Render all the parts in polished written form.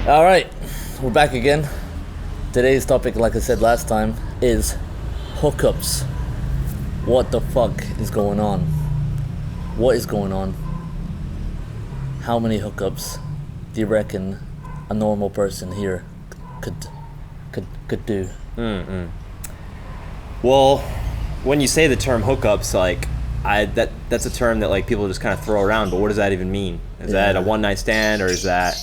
All right, we're back again. Today's topic, like I said last time, is hookups. What the fuck is going on? What is going on? How many hookups do you reckon a normal person here could do? Well, when you say the term hookups, like that's a term that like people just kind of throw around. But what does that even mean? Is that a one night stand, or is that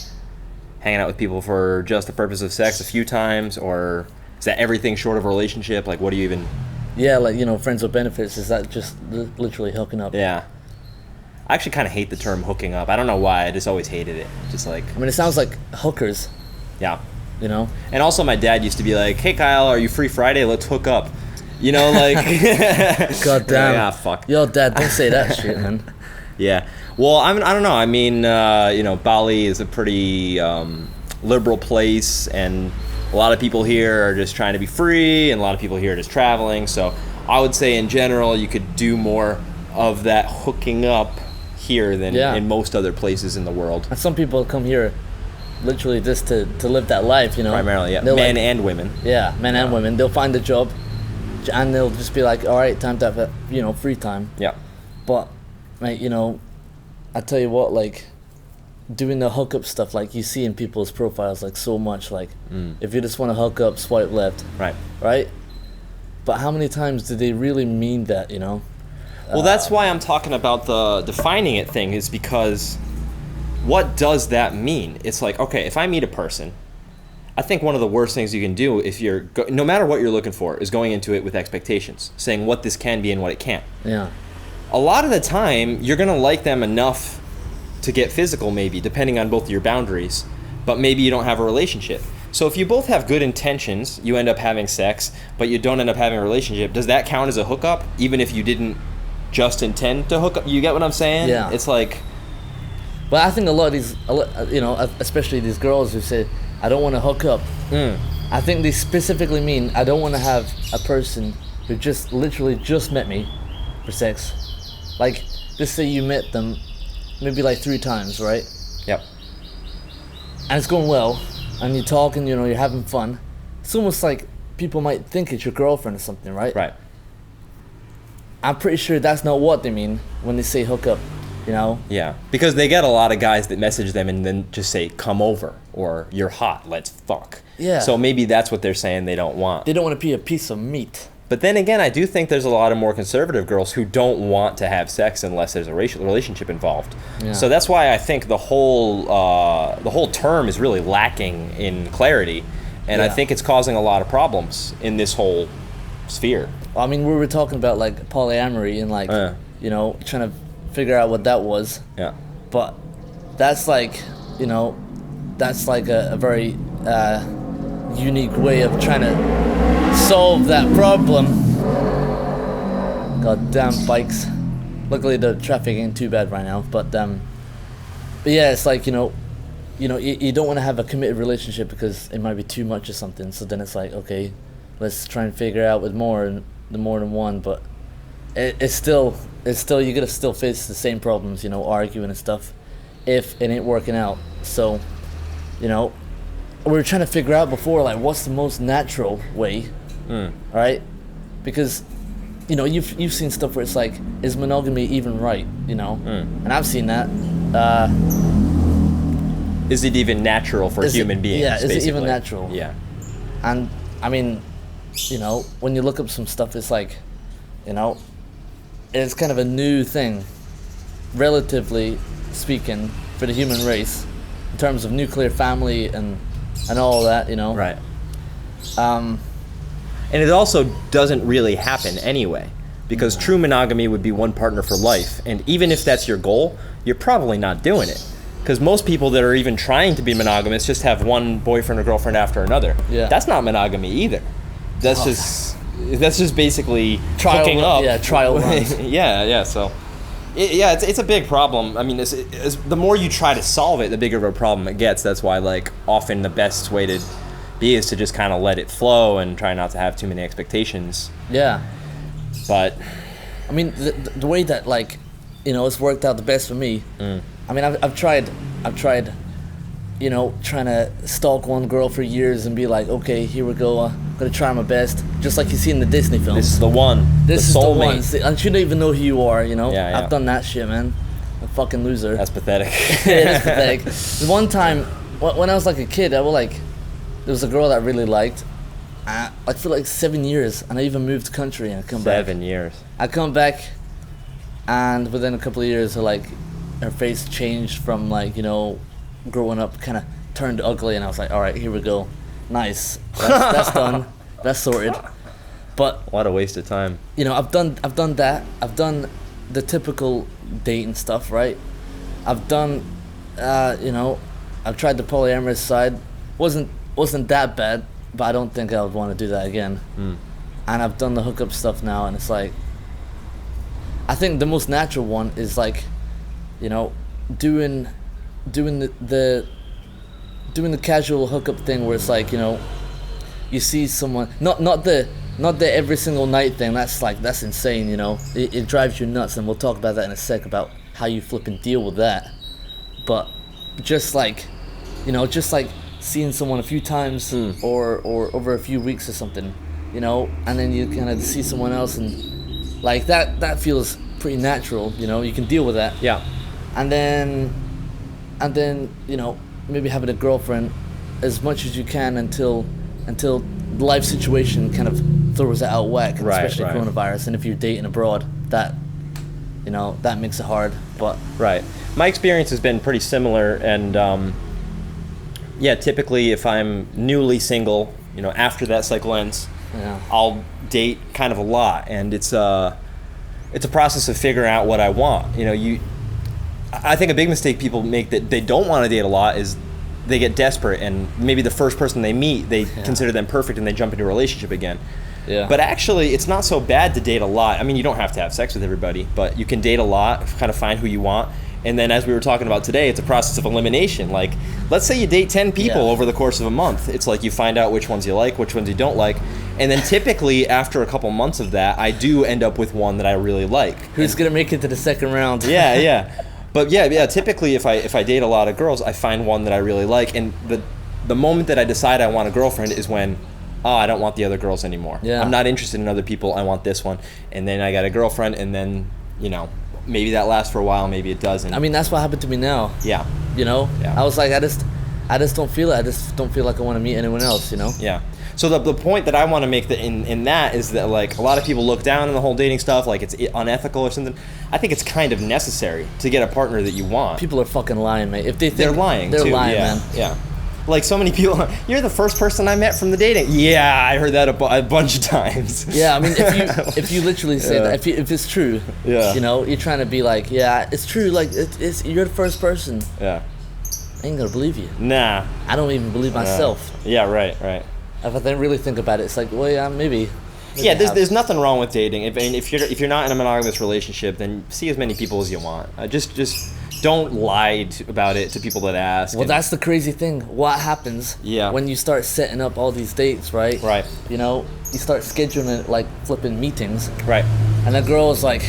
hanging out with people for just the purpose of sex a few times, or is that everything short of a relationship? Like, what do you even? Yeah, like, friends with benefits. Is that just literally hooking up? Yeah. I actually kind of hate the term hooking up. I don't know why. I just always hated it. Just like. I mean, it sounds like hookers. Yeah. And also my dad used to be like, "Hey Kyle, are you free Friday? Let's hook up." Like. God damn. Yeah, fuck. Yo, Dad, don't say that shit, man. Yeah. Well, I don't know. I mean, Bali is a pretty liberal place, and a lot of people here are just trying to be free, and a lot of people here are just traveling. So I would say in general, you could do more of that hooking up here than in most other places in the world. And some people come here literally just to live that life, Primarily, yeah. Men and women. Yeah, men and women. They'll find a job, and they'll just be like, all right, time to have, free time. Yeah. But, mate, I tell you what, like, doing the hookup stuff, like, you see in people's profiles, like, so much, like, if you just want to hook up, swipe left. Right? But how many times do they really mean that, Well, that's why I'm talking about the defining it thing, is because what does that mean? It's like, okay, if I meet a person, I think one of the worst things you can do if you're, no matter what you're looking for, is going into it with expectations, saying what this can be and what it can't. Yeah. A lot of the time, you're going to like them enough to get physical, maybe, depending on both of your boundaries, but maybe you don't have a relationship. So if you both have good intentions, you end up having sex, but you don't end up having a relationship, does that count as a hookup, even if you didn't just intend to hook up? You get what I'm saying? Yeah. It's like... But I think a lot of these, especially these girls who say, I don't want to hook up. I think they specifically mean, I don't want to have a person who just literally just met me for sex. Like, just say you met them maybe like 3 times, right? Yep. And it's going well, and you're talking, you're having fun. It's almost like people might think it's your girlfriend or something, right? Right. I'm pretty sure that's not what they mean when they say hook up, Yeah, because they get a lot of guys that message them and then just say, come over, or you're hot, let's fuck. Yeah. So maybe that's what they're saying they don't want. They don't want to be a piece of meat. But then again, I do think there's a lot of more conservative girls who don't want to have sex unless there's a relationship involved. Yeah. So that's why I think the whole term is really lacking in clarity, and I think it's causing a lot of problems in this whole sphere. I mean, we were talking about like polyamory and like, trying to figure out what that was. Yeah. But that's like, that's like a very unique way of trying to solve that problem. Goddamn bikes. Luckily the traffic ain't too bad right now, but yeah, it's like, you don't want to have a committed relationship because it might be too much or something. So then it's like, okay, let's try and figure out with more than one. But it's still you gotta still face the same problems, arguing and stuff, if it ain't working out. So, we were trying to figure out before, like, what's the most natural way, right? Because, you've seen stuff where it's like, is monogamy even right, And I've seen that. Is it even natural for human beings? Yeah, is basically? it even natural? Yeah. And, I mean, when you look up some stuff, it's like, it's kind of a new thing, relatively speaking, for the human race, in terms of nuclear family and all that, Right. And it also doesn't really happen anyway, because true monogamy would be one partner for life, and even if that's your goal, you're probably not doing it. Because most people that are even trying to be monogamous just have one boyfriend or girlfriend after another. Yeah. That's not monogamy either. That's just basically trial hooking up. Yeah, trial runs. yeah. So, it's a big problem. I mean, the more you try to solve it, the bigger of a problem it gets. That's why, like, often the best way to be is to just kind of let it flow and try not to have too many expectations. Yeah. But I mean, the way that, like, it's worked out the best for me. I mean, I've tried you know, trying to stalk one girl for years and be like, okay, here we go, I'm gonna try my best, just like you see in the Disney films. This is the one. This the is soulmate. the one. See, and she don't even know who you are, you know. Yeah. I've done that shit, man. A fucking loser. That's pathetic. It is pathetic. The one time when I was like a kid, there was a girl that I really liked. Like for like 7 years, and I even moved country and I come back. 7 years. I come back, and within a couple of years, her face changed from like, you know, growing up, kind of turned ugly, and I was like, all right, here we go, nice, that's done, that's sorted. But What a waste of time. you know, I've done that. I've done the typical dating stuff, right? I've done, you know, I've tried the polyamorous side. Wasn't that bad, but I don't think I would want to do that again. And I've done the hookup stuff now, and it's like, I think the most natural one is like, you know, doing the casual hookup thing where it's like, you know, you see someone, not the every single night thing. That's insane, you know. It drives you nuts, and we'll talk about that in a sec about how you flip and deal with that. But just like, you know, just like seeing someone a few times or over a few weeks or something, you know, and then you kind of see someone else, and like that feels pretty natural, you know. You can deal with that. Yeah. And then you know, maybe having a girlfriend as much as you can until the life situation kind of throws it out whack, especially coronavirus. And if you're dating abroad, that, you know, that makes it hard. But Right. My experience has been pretty similar, and yeah, typically if I'm newly single, you know, after that cycle ends, yeah, I'll date kind of a lot, and it's a process of figuring out what I want. You know, I think a big mistake people make that they don't want to date a lot is they get desperate, and maybe the first person they meet, they consider them perfect, and they jump into a relationship again. Yeah. But actually, it's not so bad to date a lot. I mean, you don't have to have sex with everybody, but you can date a lot, kind of find who you want. And then, as we were talking about today, it's a process of elimination. Like, let's say you date 10 people over the course of a month. It's like you find out which ones you like, which ones you don't like. And then typically, after a couple months of that, I do end up with one that I really like. Who's going to make it to the second round? Yeah. But yeah, typically if I date a lot of girls, I find one that I really like. And the moment that I decide I want a girlfriend is when, I don't want the other girls anymore. Yeah. I'm not interested in other people. I want this one. And then I got a girlfriend, and then, you know, maybe that lasts for a while, maybe it doesn't. I mean, that's what happened to me now. Yeah. You know? Yeah. I was like, I just don't feel it. I just don't feel like I want to meet anyone else, you know? Yeah. So the point that I want to make in that is that, like, a lot of people look down on the whole dating stuff, like it's unethical or something. I think it's kind of necessary to get a partner that you want. People are fucking lying, mate. If they think they're lying, they're too. lying, Yeah. man. Yeah. Like, so many people, you're the first person I met from the dating. Yeah, I heard that a bunch of times. Yeah, I mean, if you literally say that, if it's true, you know, you're trying to be like, yeah, it's true, like, it's you're the first person. Yeah. I ain't gonna believe you. Nah. I don't even believe myself. Yeah, right. If I then really think about it, it's like, well, yeah, maybe. Yeah, there's nothing wrong with dating. If you're not in a monogamous relationship, then see as many people as you want. Just don't lie about it to people that ask. Well, that's the crazy thing. What happens when you start setting up all these dates, right? Right. You know, you start scheduling it like flipping meetings. Right. And the girl is like,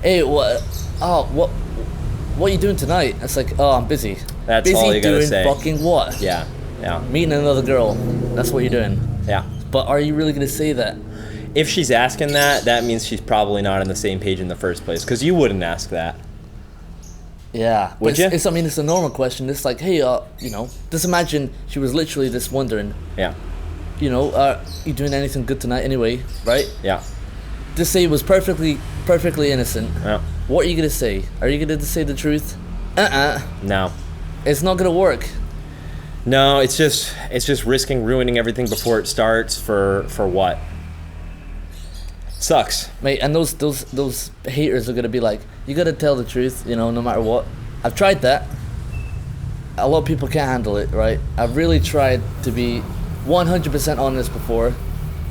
hey, what are you doing tonight? It's like, oh, I'm busy. That's busy all you gotta doing say. Fucking what? Yeah. Meeting another girl. That's what you're doing. Yeah. But are you really gonna say that? If she's asking that means she's probably not on the same page in the first place, because you wouldn't ask that. Yeah. Would you? I mean, it's a normal question. It's like, hey, you know, just imagine she was literally just wondering, Yeah. you know, you doing anything good tonight anyway, right? Yeah. Just say it was perfectly innocent. Yeah. What are you gonna say? Are you gonna say the truth? No. It's not gonna work. No, it's just risking ruining everything before it starts for what? Sucks. Mate, and those haters are gonna be like, you gotta tell the truth, you know, no matter what. I've tried that. A lot of people can't handle it, right? I've really tried to be 100% honest before,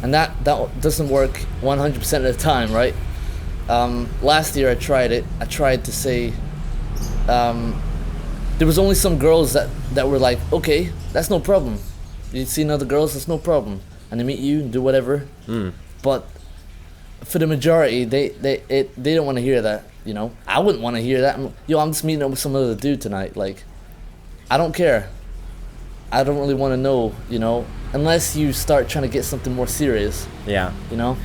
and that doesn't work 100% of the time, right? Last year I tried it. I tried to say, there was only some girls that were like, okay, that's no problem. You see other girls, that's no problem. And they meet you and do whatever. But for the majority, they don't want to hear that, you know. I wouldn't want to hear that. I'm just meeting up with some other dude tonight. Like, I don't care. I don't really want to know, you know, unless you start trying to get something more serious, Yeah. you know?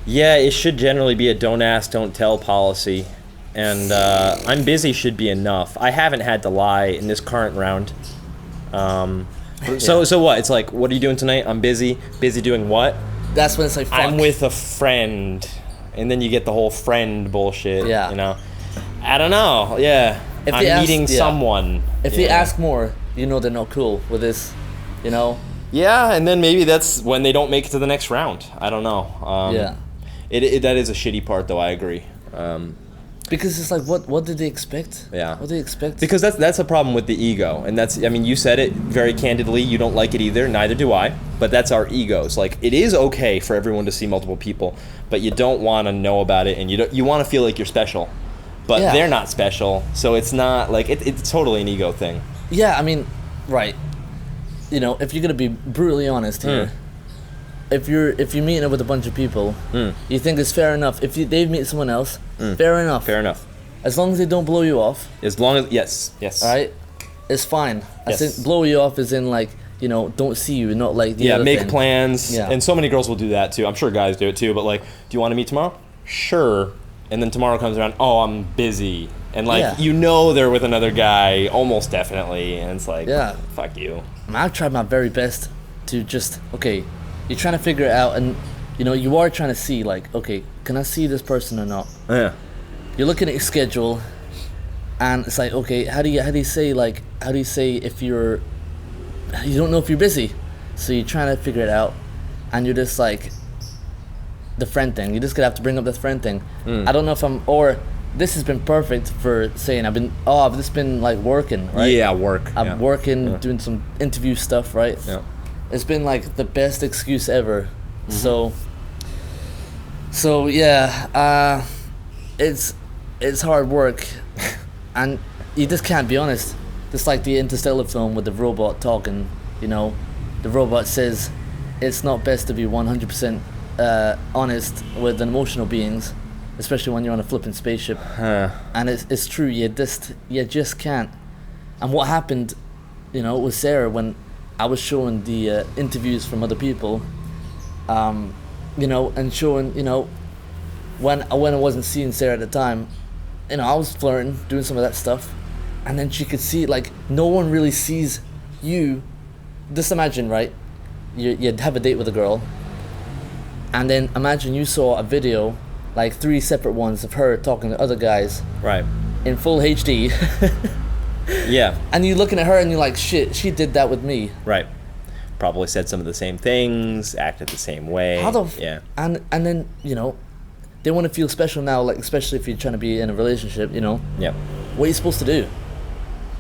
Yeah, it should generally be a don't ask, don't tell policy. And I'm busy should be enough. I haven't had to lie in this current round. So what? It's like, what are you doing tonight? I'm busy. Busy doing what? That's when it's like, fuck. I'm with a friend. And then you get the whole friend bullshit. Yeah. You know? I don't know. Yeah. If I'm they ask- meeting yeah. someone. If they ask more, you know they're not cool with this, you know? Yeah, and then maybe that's when they don't make it to the next round. I don't know. Yeah. That is a shitty part, though. I agree. Because it's like, what did they expect? Yeah. What did they expect? Because that's a problem with the ego, and that's, I mean, you said it very candidly. You don't like it either. Neither do I. But that's our egos. Like, it is okay for everyone to see multiple people, but you don't want to know about it, and you want to feel like you're special, but Yeah. they're not special. So it's not like it's totally an ego thing. Yeah, I mean, right. You know, if you're gonna be brutally honest here, if you're meeting up with a bunch of people, you think it's fair enough. If they meet someone else, fair enough. Fair enough. As long as they don't blow you off, As long as yes. all right, it's fine. I Yes. think blow you off is in like, you know, don't see you, not like the Yeah, other make thing. plans. Yeah. And so many girls will do that too. I'm sure guys do it too. But like, do you want to meet tomorrow? Sure. And then tomorrow comes around. Oh, I'm busy. And like, Yeah. you know, they're with another guy almost definitely. And it's like, Yeah. fuck you. I mean, I've tried my very best to just, okay, you're trying to figure it out, and you know, you are trying to see like, okay, can I see this person or not? Yeah. You're looking at your schedule, and it's like, okay, how do you say if you don't know if you're busy, so you're trying to figure it out, and you're just like, the friend thing. You're just gonna have to bring up the friend thing. I don't know if this has been perfect for saying I've just been like working, right? Yeah, work. I'm yeah. working, doing some interview stuff, right? Yeah. It's been like the best excuse ever. So yeah, it's hard work, and you just can't be honest. Just like the Interstellar film with the robot talking, you know, the robot says it's not best to be 100% honest with emotional beings, especially when you're on a flipping spaceship. And it's true. You just can't. And what happened, you know, with Sarah when I was showing the interviews from other people, you know, and showing, you know, when I wasn't seeing Sarah at the time, you know, I was flirting, doing some of that stuff, and then she could see, like, no one really sees you. Just imagine, right? You'd have a date with a girl, and then imagine you saw a video, like 3 separate ones of her talking to other guys Right. in full HD, Yeah. and you're looking at her and you're like, shit, she did that with me. Right. Probably said some of the same things, acted the same way. How the yeah. And then, you know, they want to feel special now, like, especially if you're trying to be in a relationship, you know. Yeah. What are you supposed to do?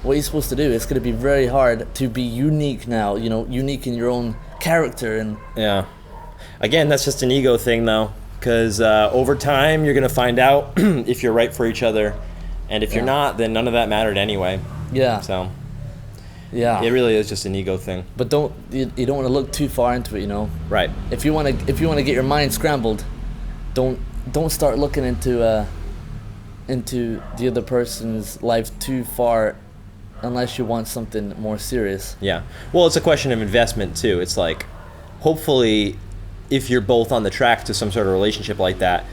What are you supposed to do? It's going to be very hard to be unique now, you know, unique in your own character. And Yeah. Again, that's just an ego thing, though, because over time you're gonna find out if you're right for each other, and if you're not, then none of that mattered anyway. yeah, So yeah. it really is just an ego thing. But you don't want to look too far into it, you know. Right. If you want to get your mind scrambled, don't start looking into the other person's life too far, unless you want something more serious. Yeah. Well, it's a question of investment too. It's like, hopefully, if you're both on the track to some sort of relationship like that,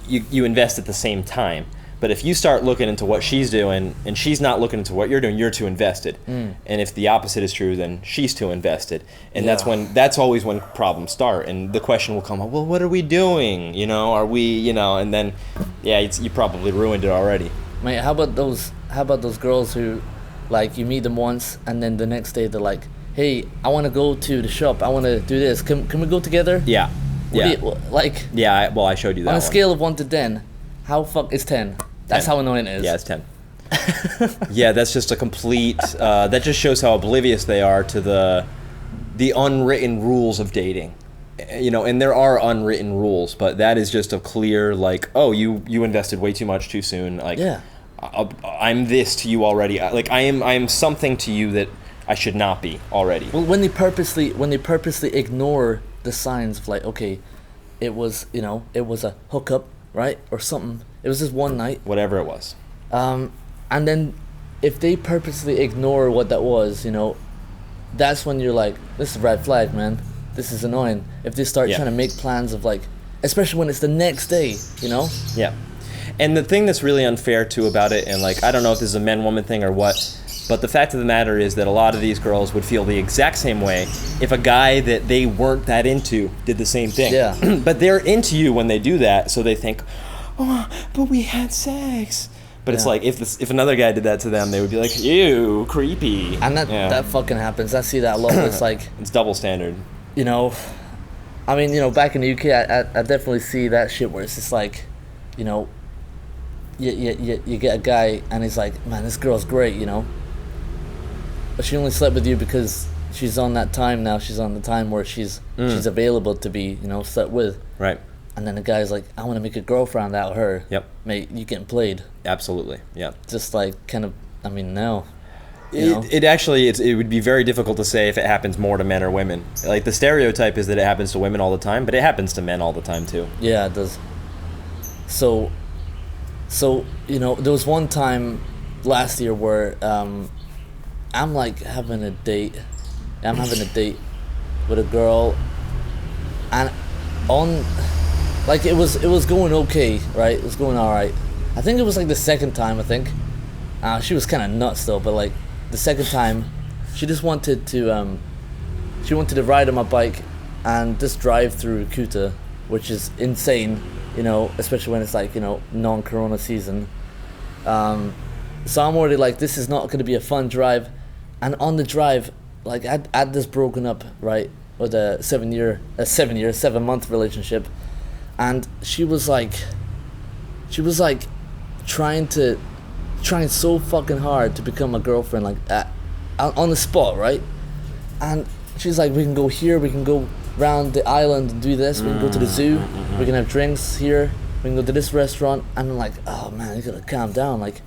you invest at the same time. But if you start looking into what she's doing and she's not looking into what you're doing, you're too invested. And if the opposite is true, then she's too invested. And Yeah. that's always when problems start. And the question will come, well, what are we doing? You know, are we, you know, and then, yeah, you probably ruined it already. Mate, how about those girls who, like, you meet them once and then the next day they're like, hey, I want to go to the shop, I want to do this, can we go together? Yeah. What Yeah. do you, like, Yeah, I showed you that on a one. scale of 1 to 10, how fuck is 10? That's 10. how annoying it is. Yeah, it's 10. Yeah, that's just a complete, that just shows how oblivious they are to the unwritten rules of dating. You know, and there are unwritten rules, but that is just a clear, like, oh, you invested way too much too soon. Like, Yeah. I'm this to you already. Like, I am something to you that I should not be already. Well, when they purposely ignore the signs of, like, okay, it was, you know, it was a hookup, right, or something. It was just one night, Whatever it was. and then if they purposely ignore what that was, that's when you're like, this is a red flag, man. This is annoying. If they start trying to make plans of like, especially when it's the next day, Yeah. And the thing that's really unfair too about it, and like, I don't know if this is a men-woman thing or what, but the fact of the matter is that a lot of these girls would feel the exact same way if a guy that they weren't that into did the same thing. Yeah. But they're into you when they do that, so they think, oh, but we had sex. But it's like, if another guy did that to them, they would be like, ew, creepy. And that fucking happens. I see that a lot. It's like, it's double standard. I mean, back in the UK, I definitely see that shit where it's just like, you get a guy and he's like, man, this girl's great, but she only slept with you because she's on that time now. She's on the time where she's available to be, slept with. Right. And then the guy's like, I want to make a girlfriend out of her. Yep. Mate, you getting played. Absolutely. Yeah. Just like kind of, I mean, no. It actually, it would be very difficult to say if it happens more to men or women. Like the stereotype is that it happens to women all the time, but it happens to men all the time too. Yeah, it does. So there was one time last year where I'm like having a date. I'm having a date with a girl, and it was going okay, right? It was going all right. I think it was like the second time. I think she was kind of nuts though, but like the second time, she just wanted to ride on my bike and just drive through Kuta, which is insane, especially when it's like non-corona season. So I'm already like, this is not going to be a fun drive, and on the drive, like I'd just broken up, right, with a 7-month relationship, and she was like trying so fucking hard to become a girlfriend, like on the spot, right? And she's like, we can go here, we can go around the island and do this, we can go to the zoo, we can have drinks here, we can go to this restaurant. And I'm like, oh man, you gotta calm down. Like,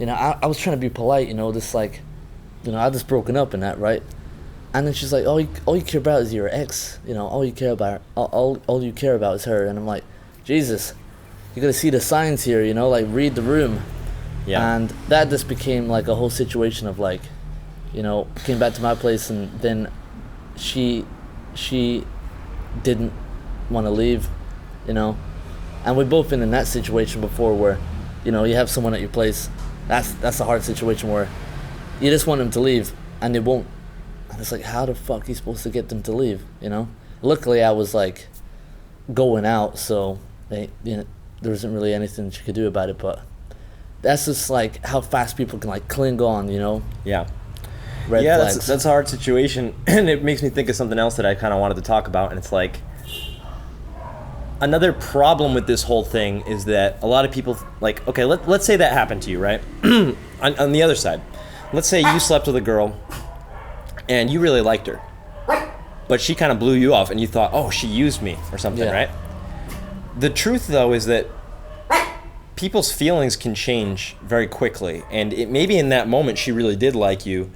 I was trying to be polite, just like, I just broken up and that, right? And then she's like, all you care about is your ex, all you care about is her. And I'm like, Jesus, you gotta see the signs here, like read the room. Yeah. And that just became like a whole situation of like, came back to my place, and then she didn't want to leave, and we've both been in that situation before where, you have someone at your place. That's a hard situation where you just want them to leave and they won't. And it's like, how the fuck are you supposed to get them to leave, Luckily I was like going out, so there wasn't really anything she could do about it, but that's just like how fast people can like cling on, Yeah. Red flags. That's a hard situation, and it makes me think of something else that I kind of wanted to talk about, and it's like, another problem with this whole thing is that a lot of people, like, okay, let's say that happened to you, right? on the other side, let's say you slept with a girl, and you really liked her, but she kind of blew you off, and you thought, oh, she used me, or something, right? The truth, though, is that people's feelings can change very quickly, and it maybe in that moment she really did like you,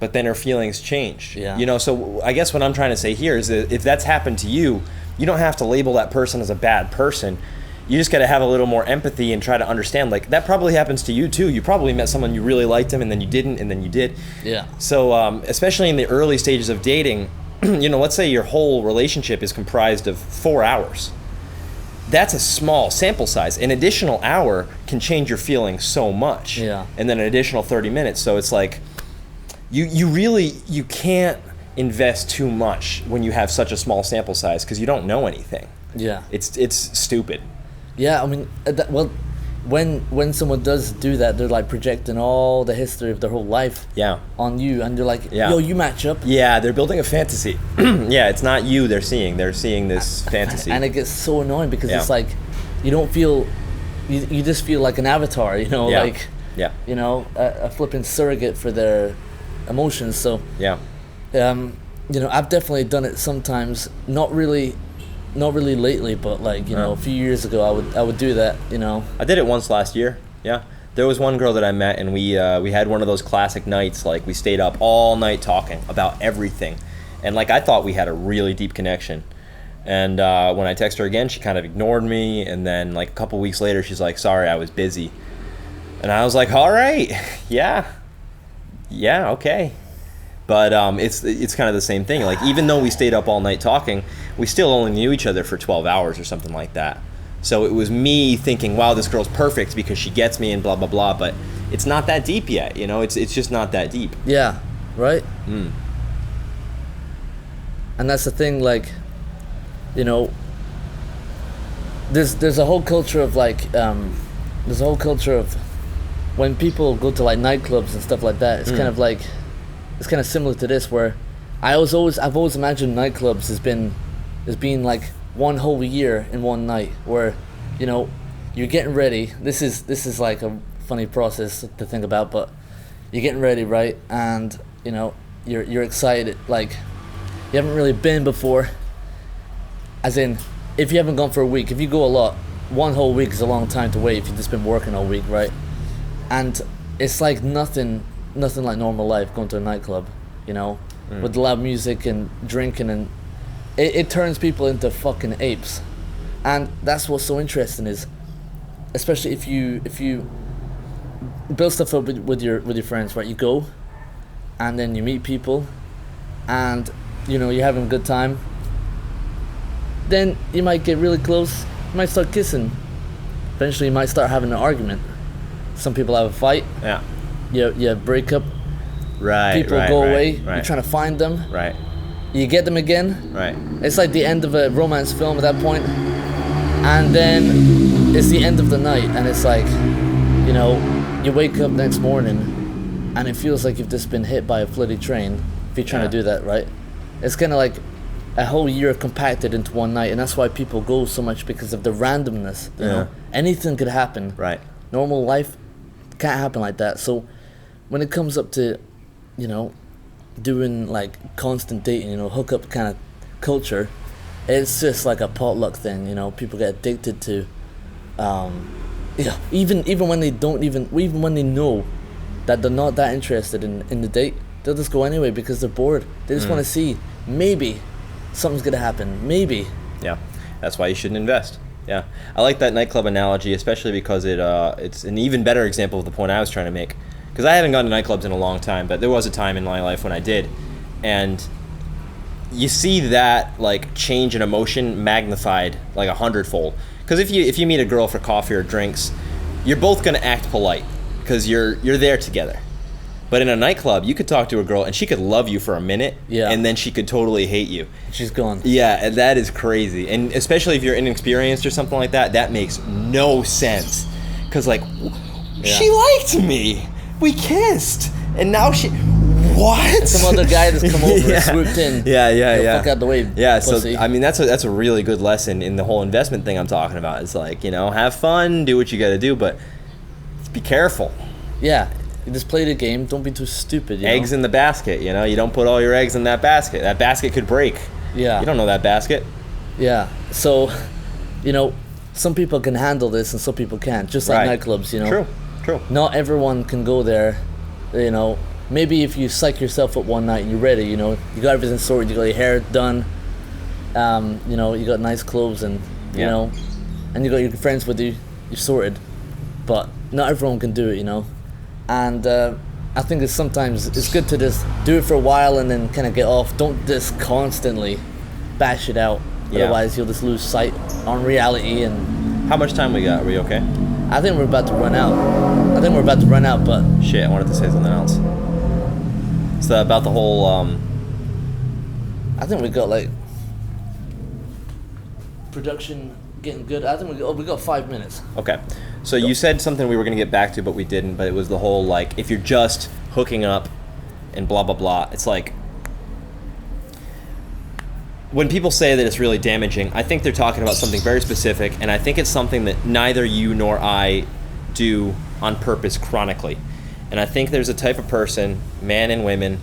but then her feelings changed. Yeah. So I guess what I'm trying to say here is that if that's happened to you, you don't have to label that person as a bad person. You just got to have a little more empathy and try to understand, like, that probably happens to you too. You probably met someone, you really liked him, and then you didn't, and then you did. Yeah. So especially in the early stages of dating, let's say your whole relationship is comprised of 4 hours. That's a small sample size. An additional hour can change your feelings so much. Yeah. And then an additional 30 minutes. So it's like, you can't invest too much when you have such a small sample size, because you don't know anything. Yeah. It's stupid. Yeah, I mean, when someone does do that, they're like projecting all the history of their whole life on you, and they're like, yo, you match up. Yeah, they're building a fantasy. Yeah, it's not you they're seeing this fantasy. And it gets so annoying because it's like, you don't feel, you just feel like an avatar, like, a flipping surrogate for their emotions. So I've definitely done it sometimes, not really lately, but like, a few years ago I would do that, I did it once last year. Yeah. There was one girl that I met, and we had one of those classic nights, like we stayed up all night talking about everything. And like, I thought we had a really deep connection. And when I texted her again, she kind of ignored me, and then like a couple weeks later she's like, sorry, I was busy. And I was like, all right, yeah, okay. But it's kind of the same thing. Like, even though we stayed up all night talking, we still only knew each other for 12 hours or something like that. So it was me thinking, wow, this girl's perfect because she gets me and blah, blah, blah. But it's not that deep yet, you know? It's just not that deep. Yeah, right? And that's the thing, like, you know, there's a whole culture of, like, there's a whole culture of when people go to, like, nightclubs and stuff like that, it's kind of like, it's kind of similar to this, where I've always imagined nightclubs as being like one whole year in one night, where, you know, you're getting ready. This is like a funny process to think about, but you're getting ready, right? And, you know, you're excited, like you haven't really been before. As in, if you haven't gone for a week, if you go a lot, one whole week is a long time to wait if you've just been working all week, right? And it's like nothing like normal life going to a nightclub, you know, with loud music and drinking, and it turns people into fucking apes. And that's what's so interesting is, especially if you build stuff up with your friends, right? You go, and then you meet people, and, you know, you're having a good time. Then you might get really close, you might start kissing. Eventually you might start having an argument. Some people have a fight. Yeah. You break up. Right. People go away. Right. You're trying to find them. Right. You get them again. Right. It's like the end of a romance film at that point. And then it's the end of the night, and it's like, you know, you wake up next morning and it feels like you've just been hit by a flooded train if you're trying to do that, right? It's kind of like a whole year compacted into one night, and that's why people go so much, because of the randomness, you know? Anything could happen. Right. Normal life can't happen like that. So when it comes up to, you know, doing like constant dating, you know, hookup kind of culture, it's just like a potluck thing, you know. People get addicted to, yeah, even when they even when they know that they're not that interested in the date, they'll just go anyway because they're bored. They just want to see, maybe something's gonna happen, maybe. Yeah, that's why you shouldn't invest. Yeah, I like that nightclub analogy, especially because it's an even better example of the point I was trying to make. Because I haven't gone to nightclubs in a long time, but there was a time in my life when I did, and you see that like change in emotion magnified like 100-fold. Because if you meet a girl for coffee or drinks, you're both gonna act polite because you're there together. But in a nightclub, you could talk to a girl and she could love you for a minute, and then she could totally hate you. She's gone. Yeah, and that is crazy. And especially if you're inexperienced or something like that, that makes no sense. Because, like, she liked me. We kissed. And now she... What? And some other guy that's come over and swooped in. Yeah. Fuck out the way, yeah, pussy. So, I mean, that's a really good lesson in the whole investment thing I'm talking about. It's like, you know, have fun, do what you got to do, but be careful. Yeah. You just play the game. Don't be too stupid. Eggs in the basket, you know? You don't put all your eggs in that basket. That basket could break. Yeah. You don't know that basket. Yeah. So, you know, some people can handle this and some people can't. Just like nightclubs, you know? True. Not everyone can go there, you know. Maybe if you psych yourself up one night and you're ready, you know, you got everything sorted, you got your hair done, you know, you got nice clothes and, you know, and you got your friends with you, you're sorted. But not everyone can do it, you know. And I think sometimes it's good to just do it for a while and then kind of get off. Don't just constantly bash it out. Otherwise, you'll just lose sight on reality. And how much time we got? Are we okay? I think we're about to run out. But shit, I wanted to say something else. It's about the whole. I think we got like production getting good. I think we got 5 minutes. Okay. So you said something we were going to get back to, but we didn't. But it was the whole, like, if you're just hooking up and blah, blah, blah. It's like, when people say that it's really damaging, I think they're talking about something very specific. And I think it's something that neither you nor I do on purpose chronically. And I think there's a type of person, man and women,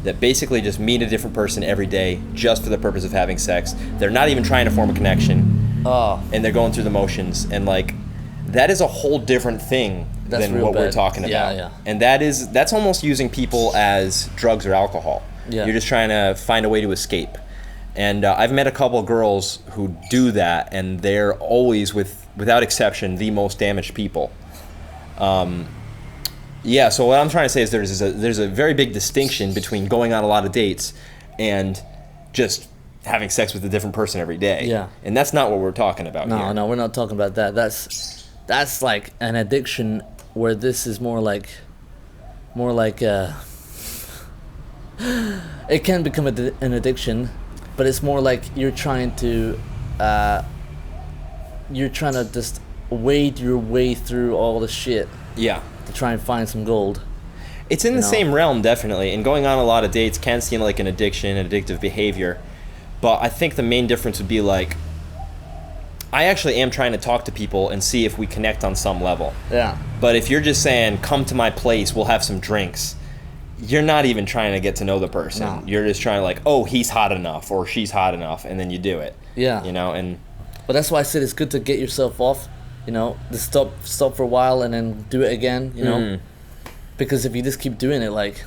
that basically just meet a different person every day just for the purpose of having sex. They're not even trying to form a connection. And they're going through the motions. And, like, that is a whole different thing than what we're talking about. Yeah. And that's almost using people as drugs or alcohol. Yeah. You're just trying to find a way to escape. And I've met a couple of girls who do that, and they're always, without exception, the most damaged people. Yeah, so what I'm trying to say is there's a very big distinction between going on a lot of dates and just having sex with a different person every day. Yeah. And that's not what we're talking about here. No, we're not talking about that. That's like an addiction, where this is more like it can become an addiction, but it's more like you're trying to just wade your way through all the shit Yeah. to try and find some gold. It's in the same realm, definitely. And going on a lot of dates can seem like an addiction, an addictive behavior. But I think the main difference would be like, I actually am trying to talk to people and see if we connect on some level. Yeah. But if you're just saying, come to my place, we'll have some drinks, you're not even trying to get to know the person. No. You're just trying to like, oh, he's hot enough or she's hot enough, and then you do it. Yeah. You know, and But that's why I said it's good to get yourself off, to stop for a while and then do it again, Because if you just keep doing it, like,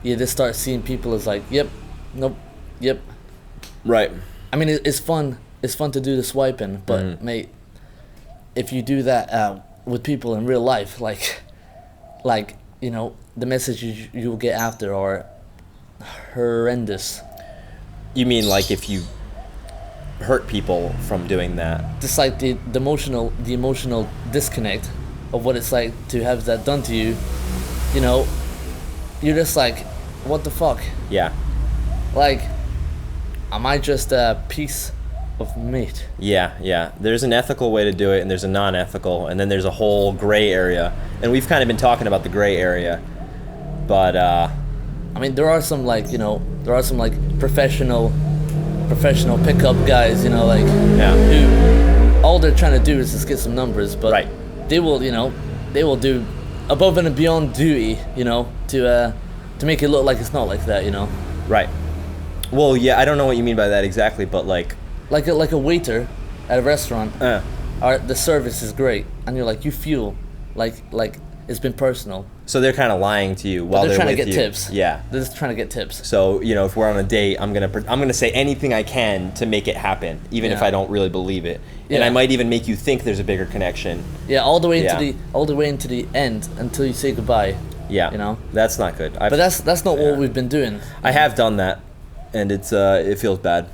you just start seeing people as like, yep, nope, yep. right. I mean, it's fun. It's fun to do the swiping, but mate, if you do that with people in real life, like the messages you'll get after are horrendous. You mean like if you hurt people from doing that? Just like the emotional disconnect of what it's like to have that done to you. You're just like, what the fuck? Yeah. Like, am I just a piece of meat? Yeah. There's an ethical way to do it, and there's a non-ethical, and then there's a whole gray area. And we've kind of been talking about the gray area, but I mean, there are some professional pickup guys, who all they're trying to do is just get some numbers, but right. they will do above and beyond duty, to make it look like it's not like that, Right. Well, yeah, I don't know what you mean by that exactly, but like a waiter at a restaurant, the service is great, and you're like, you feel like it's been personal. So they're kind of lying to you while they're trying with to get you. tips. Yeah. They're just trying to get tips. So, if we're on a date, I'm gonna say anything I can to make it happen, even if I don't really believe it. And Yeah. I might even make you think there's a bigger connection. Yeah, all the way into the end until you say goodbye. Yeah. That's not good. But that's not what we've been doing. I have done that, and it feels bad.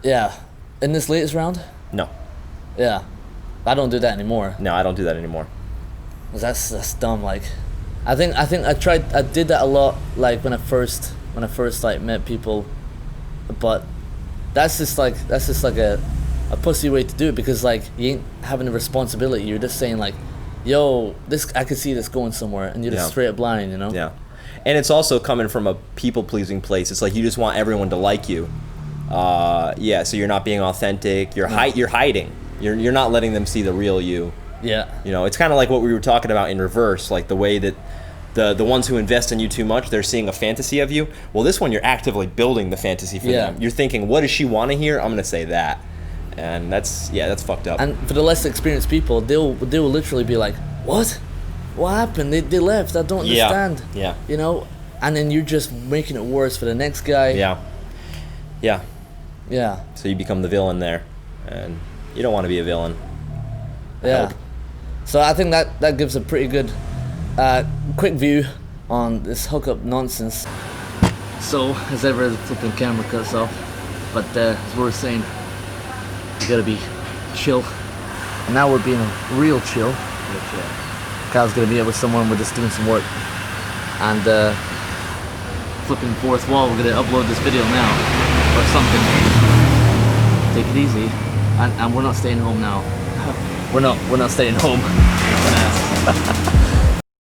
Yeah. In this latest round? No. Yeah. I don't do that anymore. No, I don't do that anymore. 'Cause that's dumb. Like, I think I did that a lot, like when I first like met people, but that's just like a pussy way to do it, because like you ain't having a responsibility. You're just saying like, yo, I could see this going somewhere, and you're just straight up blind, Yeah. And it's also coming from a people-pleasing place. It's like you just want everyone to like you. Yeah, so you're not being authentic. You're hiding. You're not letting them see the real you. Yeah. It's kind of like what we were talking about in reverse, like the way that the ones who invest in you too much, they're seeing a fantasy of you. Well, this one, you're actively building the fantasy for them. You're thinking, what does she want to hear? I'm going to say that. And that's fucked up. And for the less experienced people, they'll literally be like, what happened? They left. I don't understand. Yeah. And then you're just making it worse for the next guy. Yeah. Yeah. So you become the villain there, and you don't want to be a villain. Yeah. So I think that gives a pretty good quick view on this hookup nonsense. So as ever, the flipping camera cuts off, but as we were saying, you gotta be chill. And now we're being real chill. Kyle's gonna be out with someone, we're just doing some work. And flipping fourth wall, we're gonna upload this video now or something. Take it easy. And we're not staying home now. We're not staying home.